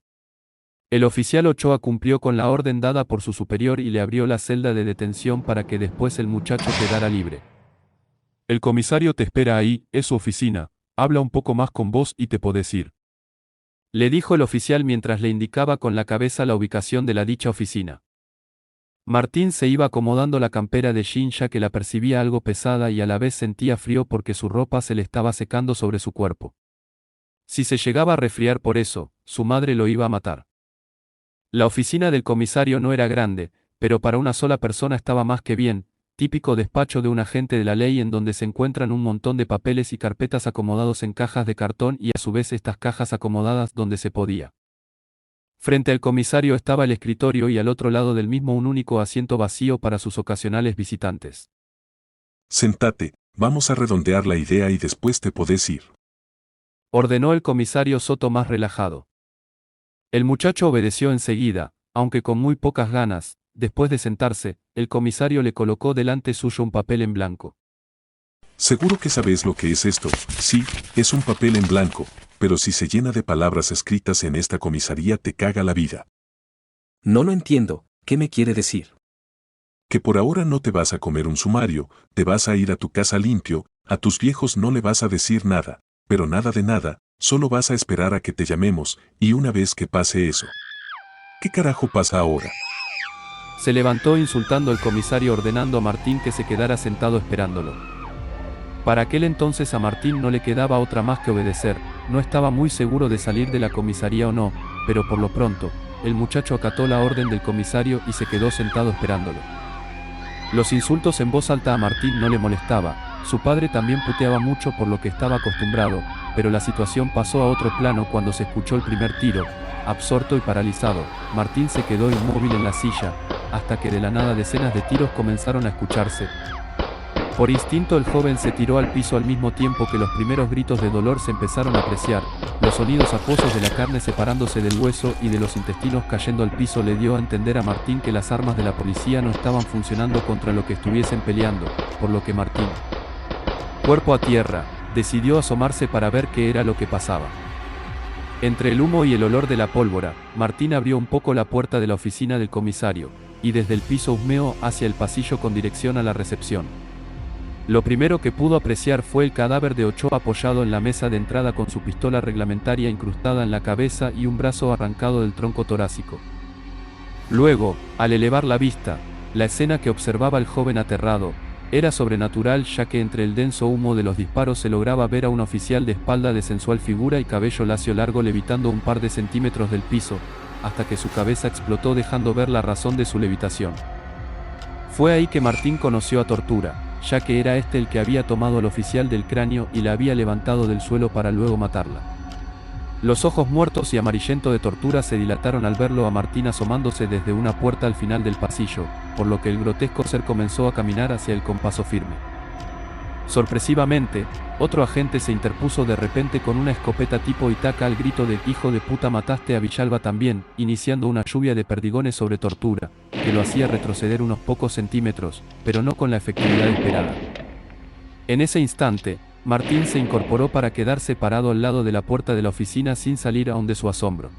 El oficial Ochoa cumplió con la orden dada por su superior y le abrió la celda de detención para que después el muchacho quedara libre. El comisario te espera ahí, es su oficina, habla un poco más con vos y te podés ir. Le dijo el oficial mientras le indicaba con la cabeza la ubicación de la dicha oficina. Martín se iba acomodando la campera de jean ya que la percibía algo pesada y a la vez sentía frío porque su ropa se le estaba secando sobre su cuerpo. Si se llegaba a resfriar por eso, su madre lo iba a matar. La oficina del comisario no era grande, pero para una sola persona estaba más que bien, típico despacho de un agente de la ley en donde se encuentran un montón de papeles y carpetas acomodados en cajas de cartón y a su vez estas cajas acomodadas donde se podía. Frente al comisario estaba el escritorio y al otro lado del mismo un único asiento vacío para sus ocasionales visitantes. Sentate, vamos a redondear la idea y después te podés ir. Ordenó el comisario Soto más relajado. El muchacho obedeció enseguida, aunque con muy pocas ganas. Después de sentarse, el comisario le colocó delante suyo un papel en blanco. Seguro que sabés lo que es esto, sí, es un papel en blanco, pero si se llena de palabras escritas en esta comisaría te caga la vida. No lo entiendo, ¿qué me quiere decir? Que por ahora no te vas a comer un sumario, te vas a ir a tu casa limpio, a tus viejos no le vas a decir nada, Pero nada de nada, solo vas a esperar a que te llamemos, y una vez que pase eso. ¿Qué carajo pasa ahora? Se levantó insultando el comisario ordenando a Martín que se quedara sentado esperándolo. Para aquel entonces a Martín no le quedaba otra más que obedecer, no estaba muy seguro de salir de la comisaría o no, pero por lo pronto, el muchacho acató la orden del comisario y se quedó sentado esperándolo. Los insultos en voz alta a Martín no le molestaba, su padre también puteaba mucho por lo que estaba acostumbrado, pero la situación pasó a otro plano cuando se escuchó el primer tiro. Absorto y paralizado, Martín se quedó inmóvil en la silla, hasta que de la nada decenas de tiros comenzaron a escucharse. Por instinto el joven se tiró al piso al mismo tiempo que los primeros gritos de dolor se empezaron a apreciar, los sonidos acuosos de la carne separándose del hueso y de los intestinos cayendo al piso le dio a entender a Martín que las armas de la policía no estaban funcionando contra lo que estuviesen peleando, por lo que Martín, cuerpo a tierra, decidió asomarse para ver qué era lo que pasaba. Entre el humo y el olor de la pólvora, Martín abrió un poco la puerta de la oficina del comisario, y desde el piso humeó hacia el pasillo con dirección a la recepción. Lo primero que pudo apreciar fue el cadáver de Ochoa apoyado en la mesa de entrada con su pistola reglamentaria incrustada en la cabeza y un brazo arrancado del tronco torácico. Luego, al elevar la vista, la escena que observaba el joven aterrado, era sobrenatural ya que entre el denso humo de los disparos se lograba ver a un oficial de espalda de sensual figura y cabello lacio largo levitando un par de centímetros del piso, hasta que su cabeza explotó dejando ver la razón de su levitación. Fue ahí que Martín conoció a Tortura, ya que era este el que había tomado al oficial del cráneo y la había levantado del suelo para luego matarla. Los ojos muertos y amarillentos de Tortura se dilataron al verlo a Martín asomándose desde una puerta al final del pasillo, por lo que el grotesco ser comenzó a caminar hacia él con paso firme. Sorpresivamente, otro agente se interpuso de repente con una escopeta tipo Itaca al grito de «Hijo de puta, mataste a Villalba también», iniciando una lluvia de perdigones sobre Tortura, que lo hacía retroceder unos pocos centímetros, pero no con la efectividad esperada. En ese instante, Martín se incorporó para quedarse parado al lado de la puerta de la oficina sin salir aún de su asombro.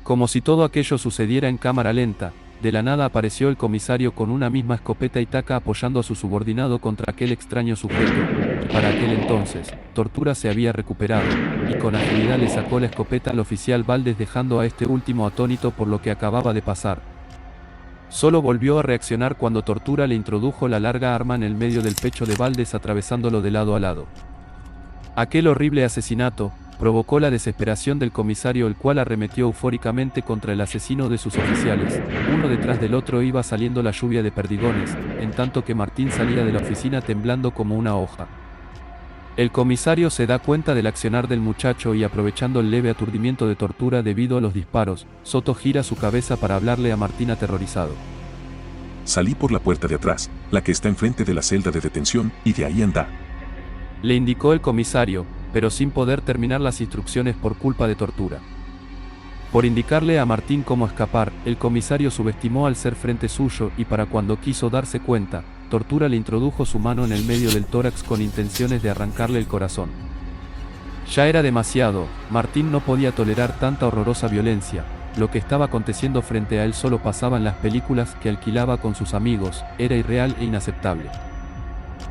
Como si todo aquello sucediera en cámara lenta, de la nada apareció el comisario con una misma escopeta Itaca apoyando a su subordinado contra aquel extraño sujeto, y para aquel entonces, Tortura se había recuperado, y con agilidad le sacó la escopeta al oficial Valdés dejando a este último atónito por lo que acababa de pasar. Solo volvió a reaccionar cuando Tortura le introdujo la larga arma en el medio del pecho de Valdés atravesándolo de lado a lado. Aquel horrible asesinato provocó la desesperación del comisario, el cual arremetió eufóricamente contra el asesino de sus oficiales. Uno detrás del otro iba saliendo la lluvia de perdigones, en tanto que Martín salía de la oficina temblando como una hoja. El comisario se da cuenta del accionar del muchacho y aprovechando el leve aturdimiento de Tortura debido a los disparos, Soto gira su cabeza para hablarle a Martín aterrorizado. Salí por la puerta de atrás, la que está enfrente de la celda de detención, y de ahí anda. Le indicó el comisario, pero sin poder terminar las instrucciones por culpa de Tortura. Por indicarle a Martín cómo escapar, el comisario subestimó al ser frente suyo y para cuando quiso darse cuenta, Tortura le introdujo su mano en el medio del tórax con intenciones de arrancarle el corazón. Ya era demasiado, Martín no podía tolerar tanta horrorosa violencia, lo que estaba aconteciendo frente a él solo pasaba en las películas que alquilaba con sus amigos, era irreal e inaceptable.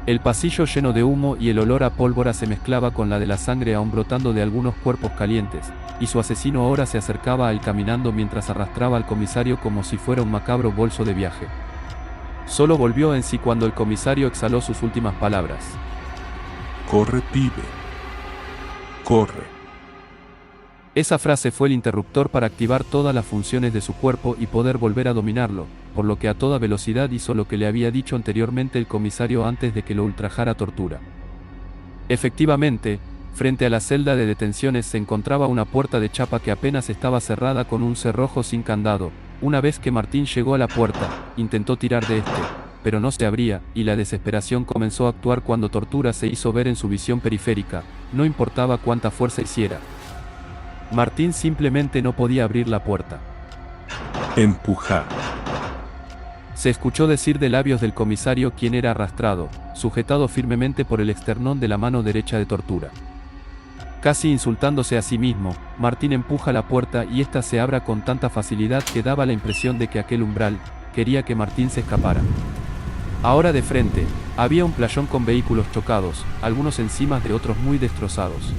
El pasillo lleno de humo y el olor a pólvora se mezclaba con la de la sangre aún brotando de algunos cuerpos calientes, y su asesino ahora se acercaba a él caminando mientras arrastraba al comisario como si fuera un macabro bolso de viaje. Solo volvió en sí cuando el comisario exhaló sus últimas palabras. Corre, pibe. Corre. Esa frase fue el interruptor para activar todas las funciones de su cuerpo y poder volver a dominarlo, por lo que a toda velocidad hizo lo que le había dicho anteriormente el comisario antes de que lo ultrajara Tortura. Efectivamente, frente a la celda de detenciones se encontraba una puerta de chapa que apenas estaba cerrada con un cerrojo sin candado. Una vez que Martín llegó a la puerta, intentó tirar de este, pero no se abría, y la desesperación comenzó a actuar cuando Tortura se hizo ver en su visión periférica, no importaba cuánta fuerza hiciera. Martín simplemente no podía abrir la puerta. Empujar. Se escuchó decir de labios del comisario quien era arrastrado, sujetado firmemente por el esternón de la mano derecha de Tortura. Casi insultándose a sí mismo, Martín empuja la puerta y ésta se abra con tanta facilidad que daba la impresión de que aquel umbral quería que Martín se escapara. Ahora de frente, había un playón con vehículos chocados, algunos encima de otros muy destrozados.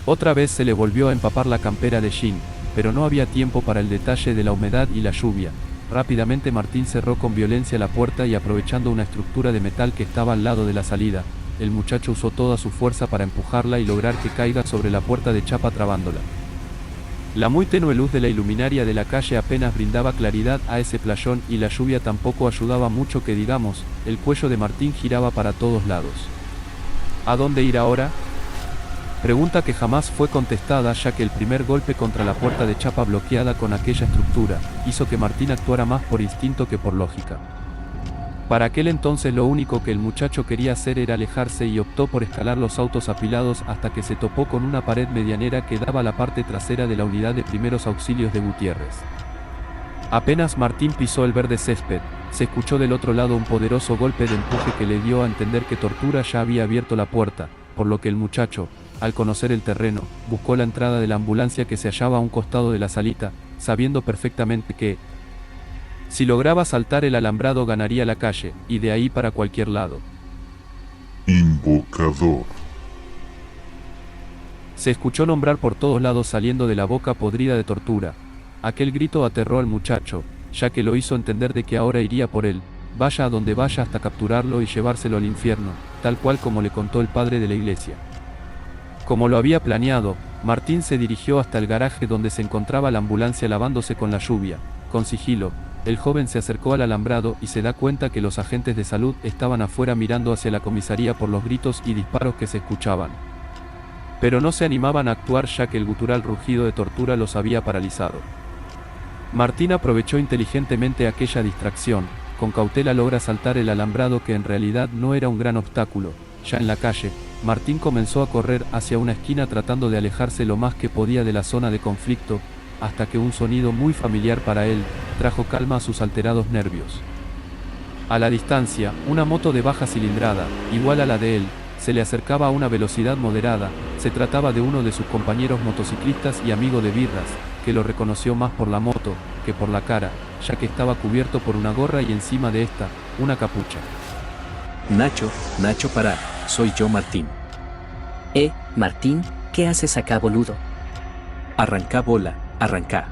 Otra vez se le volvió a empapar la campera de Jin, pero no había tiempo para el detalle de la humedad y la lluvia. Rápidamente Martín cerró con violencia la puerta y aprovechando una estructura de metal que estaba al lado de la salida, el muchacho usó toda su fuerza para empujarla y lograr que caiga sobre la puerta de chapa trabándola. La muy tenue luz de la iluminaria de la calle apenas brindaba claridad a ese playón y la lluvia tampoco ayudaba mucho que digamos, el cuello de Martín giraba para todos lados. ¿A dónde ir ahora? Pregunta que jamás fue contestada ya que el primer golpe contra la puerta de chapa bloqueada con aquella estructura, hizo que Martín actuara más por instinto que por lógica. Para aquel entonces lo único que el muchacho quería hacer era alejarse y optó por escalar los autos apilados hasta que se topó con una pared medianera que daba a la parte trasera de la unidad de primeros auxilios de Gutiérrez. Apenas Martín pisó el verde césped, se escuchó del otro lado un poderoso golpe de empuje que le dio a entender que Tortura ya había abierto la puerta, por lo que el muchacho, al conocer el terreno, buscó la entrada de la ambulancia que se hallaba a un costado de la salita, sabiendo perfectamente que, si lograba saltar el alambrado ganaría la calle, y de ahí para cualquier lado. Invocador. Se escuchó nombrar por todos lados saliendo de la boca podrida de Tortura. Aquel grito aterró al muchacho, ya que lo hizo entender de que ahora iría por él, vaya a donde vaya hasta capturarlo y llevárselo al infierno, tal cual como le contó el padre de la iglesia. Como lo había planeado, Martín se dirigió hasta el garaje donde se encontraba la ambulancia lavándose con la lluvia. Con sigilo, el joven se acercó al alambrado y se da cuenta que los agentes de salud estaban afuera mirando hacia la comisaría por los gritos y disparos que se escuchaban. Pero no se animaban a actuar ya que el gutural rugido de Tortura los había paralizado. Martín aprovechó inteligentemente aquella distracción, con cautela logra saltar el alambrado que en realidad no era un gran obstáculo. Ya en la calle, Martín comenzó a correr hacia una esquina tratando de alejarse lo más que podía de la zona de conflicto, hasta que un sonido muy familiar para él, trajo calma a sus alterados nervios. A la distancia, una moto de baja cilindrada, igual a la de él, se le acercaba a una velocidad moderada. Se trataba de uno de sus compañeros motociclistas y amigo de Birras, que lo reconoció más por la moto, que por la cara, ya que estaba cubierto por una gorra y encima de esta, una capucha. Nacho para, soy yo Martín. Martín, ¿qué haces acá, boludo? Arrancá bola, arrancá.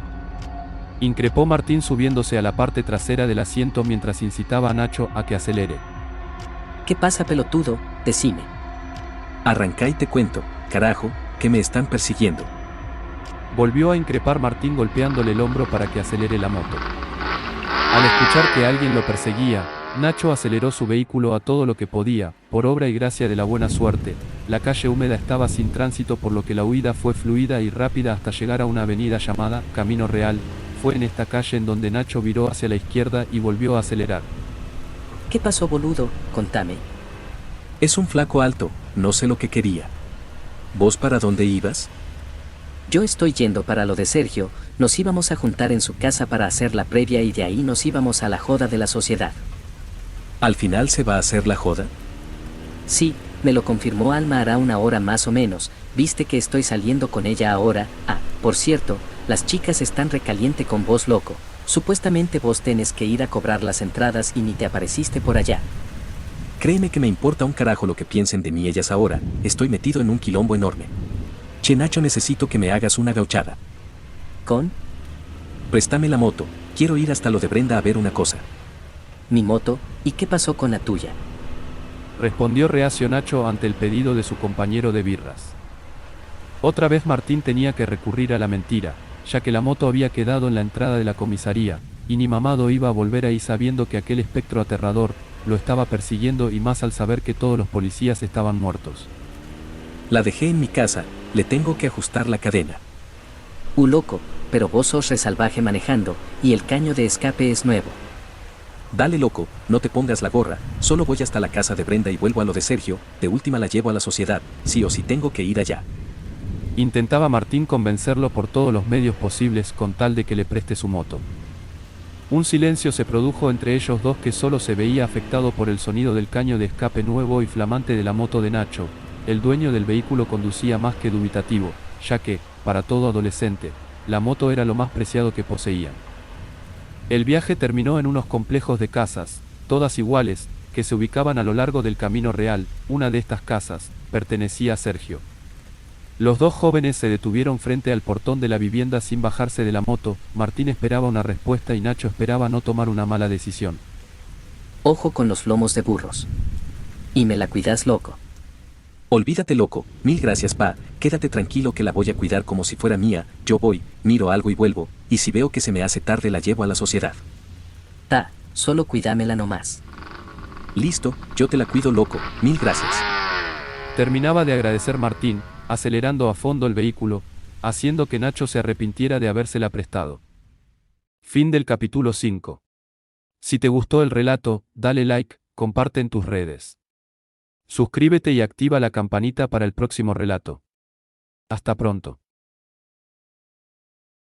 Increpó Martín subiéndose a la parte trasera del asiento mientras incitaba a Nacho a que acelere. ¿Qué pasa, pelotudo? Decime. Arrancá y te cuento, carajo, que me están persiguiendo. Volvió a increpar Martín golpeándole el hombro para que acelere la moto. Al escuchar que alguien lo perseguía, Nacho aceleró su vehículo a todo lo que podía, por obra y gracia de la buena suerte. La calle húmeda estaba sin tránsito por lo que la huida fue fluida y rápida hasta llegar a una avenida llamada Camino Real. Fue en esta calle en donde Nacho viró hacia la izquierda y volvió a acelerar. ¿Qué pasó, boludo? Contame. Es un flaco alto, no sé lo que quería. ¿Vos para dónde ibas? Yo estoy yendo para lo de Sergio, nos íbamos a juntar en su casa para hacer la previa y de ahí nos íbamos a la joda de la sociedad. ¿Al final se va a hacer la joda? Sí, me lo confirmó Alma hará una hora más o menos, viste que estoy saliendo con ella ahora. Por cierto, las chicas están recaliente con vos, loco. Supuestamente vos tenés que ir a cobrar las entradas y ni te apareciste por allá. Créeme que me importa un carajo lo que piensen de mí ellas ahora, estoy metido en un quilombo enorme. Che Nacho, necesito que me hagas una gauchada. ¿Con? Préstame la moto, quiero ir hasta lo de Brenda a ver una cosa. ¿Mi moto? ¿Y qué pasó con la tuya? Respondió reacio Nacho ante el pedido de su compañero de Birras. Otra vez Martín tenía que recurrir a la mentira, ya que la moto había quedado en la entrada de la comisaría, y ni mamado iba a volver ahí sabiendo que aquel espectro aterrador lo estaba persiguiendo y más al saber que todos los policías estaban muertos. La dejé en mi casa, le tengo que ajustar la cadena. Loco, pero vos sos re salvaje manejando, y el caño de escape es nuevo. Dale loco, no te pongas la gorra, solo voy hasta la casa de Brenda y vuelvo a lo de Sergio, de última la llevo a la sociedad, sí o sí tengo que ir allá. Intentaba Martín convencerlo por todos los medios posibles con tal de que le preste su moto. Un silencio se produjo entre ellos dos que solo se veía afectado por el sonido del caño de escape nuevo y flamante de la moto de Nacho. El dueño del vehículo conducía más que dubitativo, ya que, para todo adolescente, la moto era lo más preciado que poseían. El viaje terminó en unos complejos de casas, todas iguales, que se ubicaban a lo largo del camino real. Una de estas casas pertenecía a Sergio. Los dos jóvenes se detuvieron frente al portón de la vivienda sin bajarse de la moto. Martín esperaba una respuesta y Nacho esperaba no tomar una mala decisión. Ojo con los lomos de burros. Y me la cuidas, loco. Olvídate, loco, mil gracias, pa, quédate tranquilo que la voy a cuidar como si fuera mía. Yo voy, miro algo y vuelvo, y si veo que se me hace tarde la llevo a la sociedad. Ta, solo cuídamela nomás. Listo, yo te la cuido, loco, mil gracias. Terminaba de agradecer Martín, acelerando a fondo el vehículo, haciendo que Nacho se arrepintiera de habérsela prestado. Fin del capítulo 5. Si te gustó el relato, dale like, comparte en tus redes. Suscríbete y activa la campanita para el próximo relato. Hasta pronto.